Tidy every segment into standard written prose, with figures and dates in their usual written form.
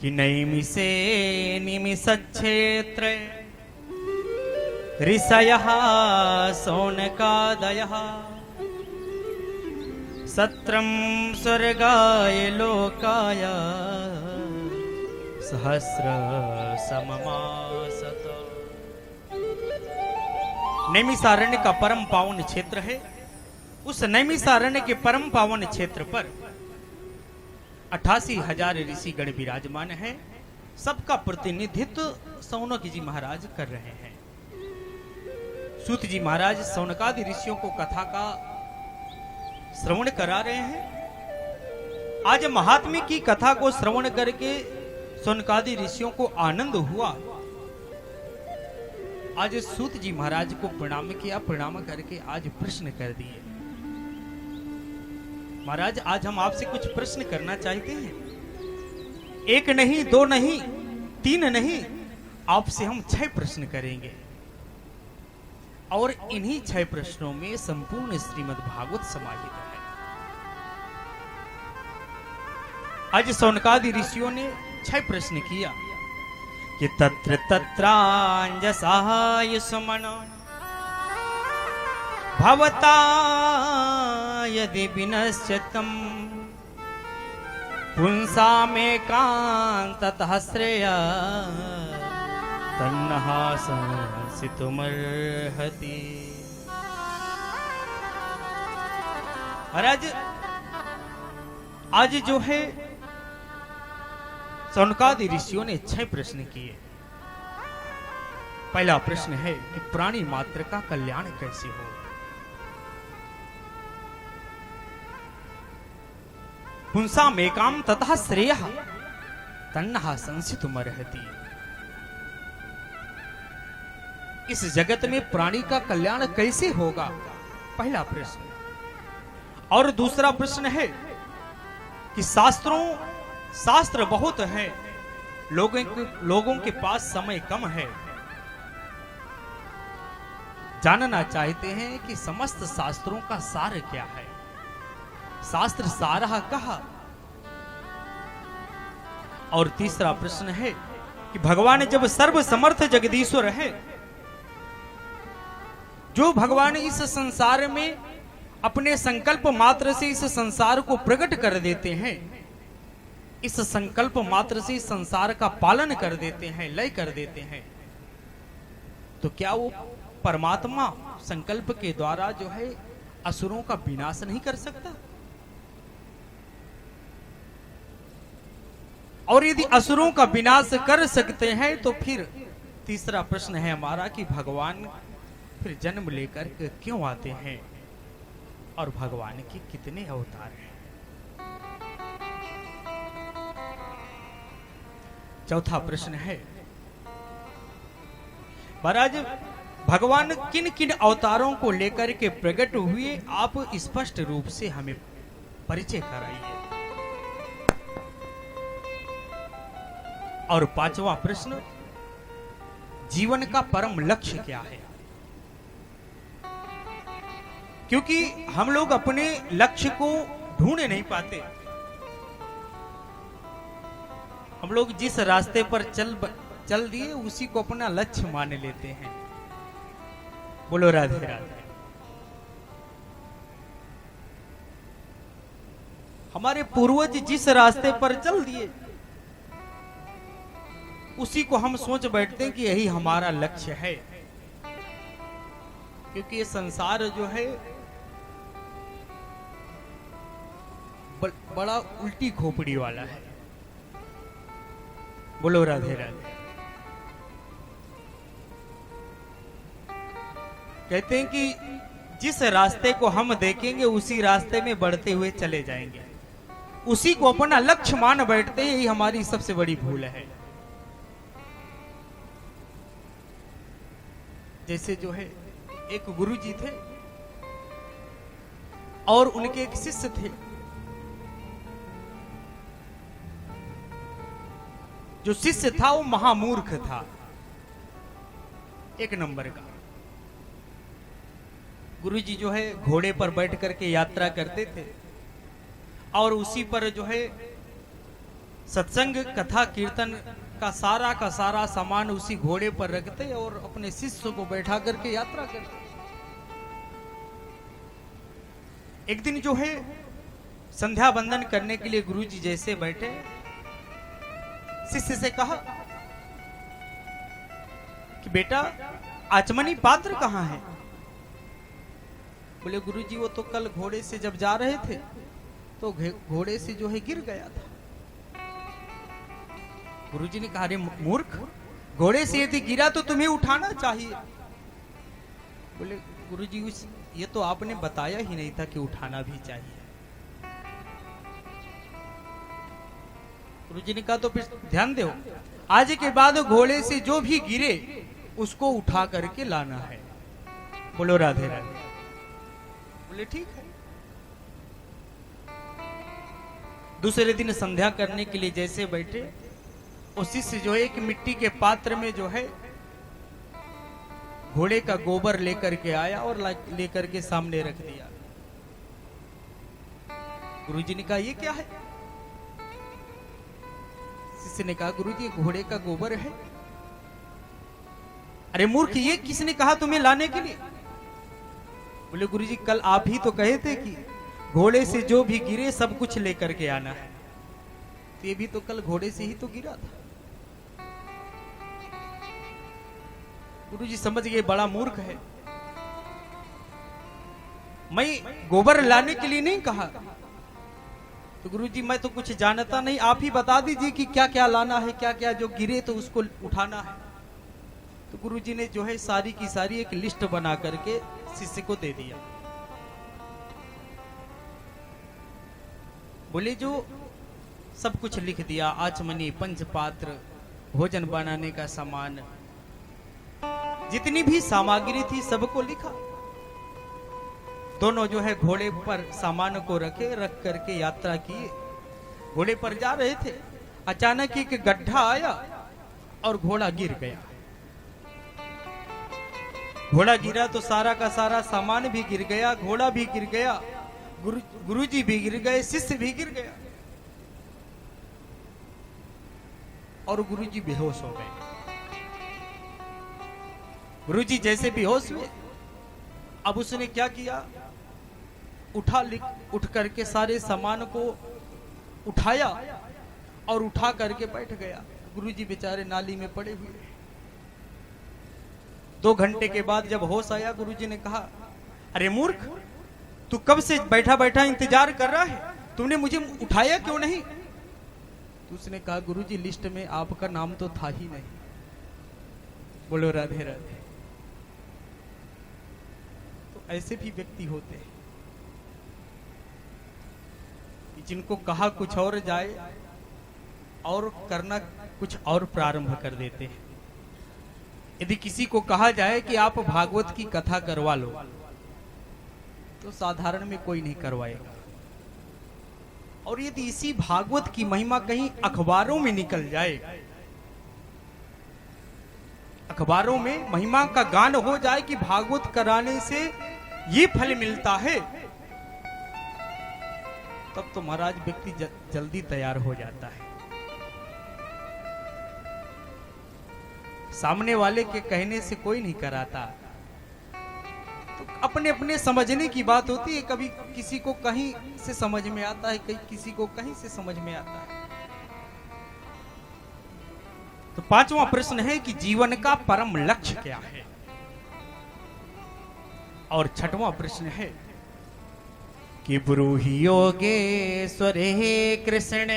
कि नैमिषे निमिषच्छेत्रे ऋषयः शौनकादयः सत्रं स्वर्गाय लोकाय सहस्र सममासत। नैमिषारण्य का परम पावन क्षेत्र है। उस नैमिषारण्य के परम पावन क्षेत्र पर 88,000 ऋषिगण विराजमान है। सबका प्रतिनिधित्व शौनक जी महाराज कर रहे हैं। सूत जी महाराज शौनकादि ऋषियों को कथा का श्रवण करा रहे हैं। आज महात्म्य की कथा को श्रवण करके शौनकादि ऋषियों को आनंद हुआ। आज सूत जी महाराज को प्रणाम किया, प्रणाम करके आज प्रश्न कर दिए। महाराज आज हम आपसे कुछ प्रश्न करना चाहते हैं। एक नहीं, दो नहीं, तीन नहीं, आपसे हम 6 प्रश्न करेंगे और इन्हीं 6 प्रश्नों में संपूर्ण श्रीमद् भागवत समाहित है। आज शौनकादि ऋषियों ने 6 प्रश्न किया कि तत्र तत्रांजसाय सुमन भवता यदि विनश्यतम पुंसामेकांततः श्रेया तन्नः संसितुमर्हति। महाराज आज जो है शौनकादि ऋषियों ने 6 प्रश्न किए। पहला प्रश्न है कि प्राणी मात्र का कल्याण कैसे हो। पुंसाम एकाम ततः श्रेयः तन्नः संसितुमर्हति। इस जगत में प्राणी का कल्याण कैसे होगा, पहला प्रश्न। और दूसरा प्रश्न है कि शास्त्र बहुत है, लोगों के पास समय कम है। जानना चाहते हैं कि समस्त शास्त्रों का सार क्या है, शास्त्र सारः कहा। और तीसरा प्रश्न है कि भगवान जब सर्व समर्थ जगदीश्वर है, जो भगवान इस संसार में अपने संकल्प मात्र से इस संसार को प्रकट कर देते हैं, इस संकल्प मात्र से इस संसार का पालन कर देते हैं, लय कर देते हैं, तो क्या वो परमात्मा संकल्प के द्वारा जो है असुरों का विनाश नहीं कर सकता? और यदि असुरों का विनाश कर सकते हैं तो फिर तीसरा प्रश्न है हमारा कि भगवान फिर जन्म लेकर के क्यों आते हैं और भगवान के कितने अवतार हैं। चौथा प्रश्न है महाराज भगवान किन किन अवतारों को लेकर के प्रकट हुए, आप स्पष्ट रूप से हमें परिचय कराइए। और पांचवा प्रश्न, जीवन का परम लक्ष्य क्या है, क्योंकि हम लोग अपने लक्ष्य को ढूंढ नहीं पाते। हम लोग जिस रास्ते पर चल दिए उसी को अपना लक्ष्य मान लेते हैं। बोलो राधे राधे। हमारे पूर्वज जिस रास्ते पर चल दिए उसी को हम सोच बैठते हैं कि यही हमारा लक्ष्य है, क्योंकि ये संसार जो है बड़ा उल्टी खोपड़ी वाला है। बोलो राधे राधे। कहते हैं कि जिस रास्ते को हम देखेंगे उसी रास्ते में बढ़ते हुए चले जाएंगे, उसी को अपना लक्ष्य मान बैठते हैं। यही हमारी सबसे बड़ी भूल है। जैसे जो है एक गुरु जी थे और उनके एक शिष्य थे, जो शिष्य था वो महामूर्ख था, एक नंबर का। गुरुजी जो है घोड़े पर बैठ करके यात्रा करते थे और उसी पर जो है सत्संग कथा कीर्तन का सारा सामान उसी घोड़े पर रखते और अपने शिष्य को बैठा करके यात्रा करते। एक दिन जो है संध्या बंदन करने के लिए गुरुजी जैसे बैठे, शिष्य से कहा कि बेटा आचमनी पात्र कहां है? बोले गुरुजी वो तो कल घोड़े से जब जा रहे थे तो घोड़े से जो है गिर गया था। गुरुजी ने कहा, अरे मूर्ख, घोड़े से यदि गिरा तो तुम्हें उठाना चाहिए। बोले गुरुजी ये तो आपने बताया ही नहीं था कि उठाना भी चाहिए। गुरुजी ने कहा तो फिर ध्यान दो, आज के बाद घोड़े से जो भी गिरे उसको उठा करके लाना है। बोलो राधे राधे। बोले ठीक है। दूसरे दिन संध्या करने के लिए जैसे बैठे, उस शिष्य जो है एक मिट्टी के पात्र में जो है घोड़े का गोबर लेकर के आया और लेकर के सामने रख दिया। गुरुजी ने कहा ये क्या है? शिष्य ने कहा गुरुजी घोड़े का गोबर है। अरे मूर्ख, ये किसने कहा तुम्हें लाने के लिए? बोले गुरुजी कल आप ही तो कहे थे कि घोड़े से जो भी गिरे सब कुछ लेकर के आना है। तो ये भी तो कल घोड़े से ही तो गिरा था। गुरुजी समझ गए बड़ा मूर्ख है, मैं गोबर लाने के लिए नहीं कहा। तो गुरुजी मैं तो कुछ जानता नहीं, आप ही बता दीजिए कि क्या क्या लाना है, क्या क्या जो गिरे तो उसको उठाना है। तो गुरुजी ने जो है सारी की सारी एक लिस्ट बना करके शिष्य को दे दिया। बोले जो सब कुछ लिख दिया, आचमनी, पंचपात्र, भोजन बनाने का सामान, जितनी भी सामग्री थी सबको लिखा। दोनों जो है घोड़े पर सामान को रखे, रख करके यात्रा किए। घोड़े पर जा रहे थे, अचानक एक गड्ढा आया और घोड़ा गिर गया। घोड़ा गिरा तो सारा का सारा सामान भी गिर गया, घोड़ा भी गिर गया, गुरुजी भी गिर गए, शिष्य भी गिर गया और गुरुजी बेहोश हो गए। गुरुजी जैसे बेहोश हुए, अब उसने क्या किया, उठ करके सारे सामान को उठाया और उठा करके बैठ गया। गुरुजी बेचारे नाली में पड़े हुए। 2 घंटे के बाद जब होश आया, गुरुजी ने कहा, अरे मूर्ख, तू कब से बैठा बैठा इंतजार कर रहा है, तूने मुझे उठाया क्यों नहीं? तो उसने कहा गुरुजी लिस्ट में आपका नाम तो था ही नहीं। बोलो राधे राधे। तो ऐसे भी व्यक्ति होते हैं जिनको कहा कुछ और जाए और करना कुछ और प्रारंभ कर देते हैं। यदि किसी को कहा जाए कि आप भागवत की कथा करवा लो तो साधारण में कोई नहीं करवाएगा। और यदि इसी भागवत की महिमा कहीं अखबारों में निकल जाए, अखबारों में महिमा का गान हो जाए कि भागवत कराने से ये फल मिलता है, तब तो महाराज व्यक्ति जल्दी तैयार हो जाता है। सामने वाले के कहने से कोई नहीं कराता, तो अपने अपने समझने की बात होती है। कभी किसी को कहीं से समझ में आता है, कहीं किसी को कहीं से समझ में आता है। तो 5वां प्रश्न है कि जीवन का परम लक्ष्य क्या है। और 6वां प्रश्न है कि ब्रूहि योगेश्वरे कृष्ण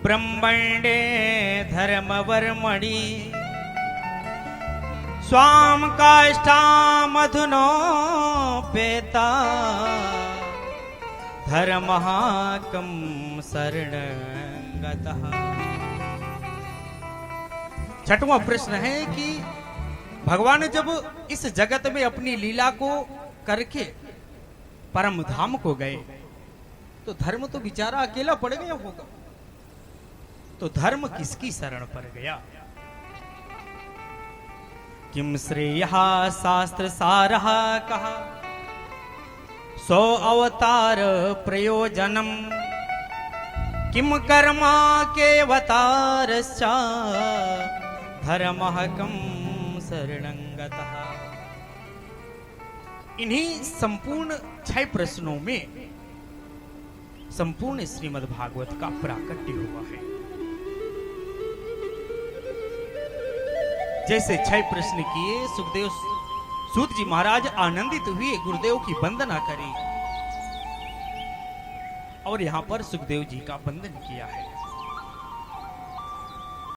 ब्रह्मण्डे धर्मवर्मणि स्वाम काष्ठामधुनो पेता धर्महाकं शरणगतः। 6वां प्रश्न है कि भगवान जब इस जगत में अपनी लीला को करके परम धाम को गए तो धर्म तो बेचारा अकेला पड़ गया होगा, तो धर्म किसकी शरण पर गया। किम श्रेयः शास्त्र सारः कहा सो अवतार प्रयोजनम किम कर्मा के अवतारश्चा धर्मः कं शरणंगतः। इन्हीं संपूर्ण 6 प्रश्नों में संपूर्ण श्रीमद् भागवत का प्राकट्य हुआ है। जैसे 6 प्रश्न किए, सुखदेव सूत जी महाराज आनंदित हुए, गुरुदेव की वंदना करी और यहां पर सुखदेव जी का वंदन किया है।